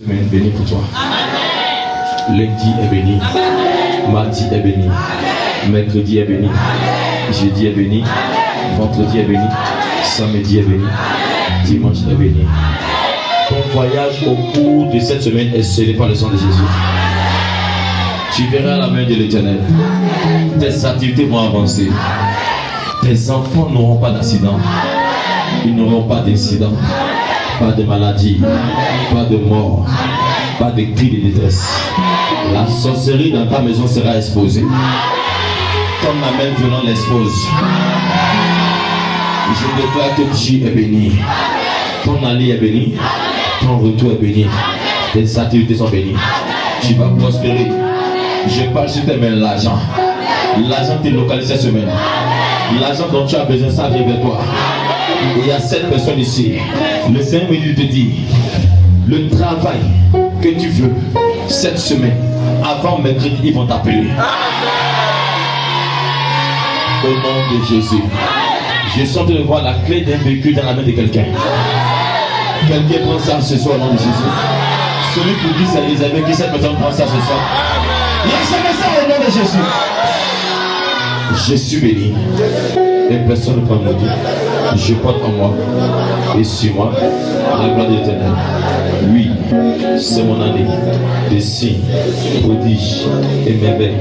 Semaine bénie pour toi. Lundi est béni. Mardi est béni. Mercredi est béni. Jeudi est béni. Vendredi est béni. Samedi est béni. Dimanche est béni. Ton voyage au cours de cette semaine est scellé par le sang de Jésus. Tu verras la main de l'Éternel. Tes activités vont avancer. Tes enfants n'auront pas d'accident. Ils n'auront pas d'incident. Pas de maladie. Pas de mort. Pas de cris de détresse. La sorcellerie dans ta maison sera exposée. Comme la main violente l'expose. Je déclare que tu es béni. Ton aller est béni. Ton retour est béni. Tes activités sont bénies. Tu vas prospérer. Je parle sur tes mains l'argent. L'argent t'est localisé cette semaine. L'argent dont tu as besoin, ça vient vers toi. Et il y a 7 personnes ici. Le Seigneur me te dit, le travail que tu veux cette semaine, avant mercredi, ils vont t'appeler. Au nom de Jésus. Je sens de voir la clé d'un véhicule dans la main de quelqu'un. Quelqu'un prend ça ce soir au nom de Jésus. Celui pour qui c'est réservé, qui cette personne prend ça ce soir. Laissez-moi ça au nom de Jésus. Je suis béni. Et personne ne peut me dire. Je porte en moi et sur moi la gloire de l'Éternel. Oui, c'est mon année de signes, prodiges et merveilles.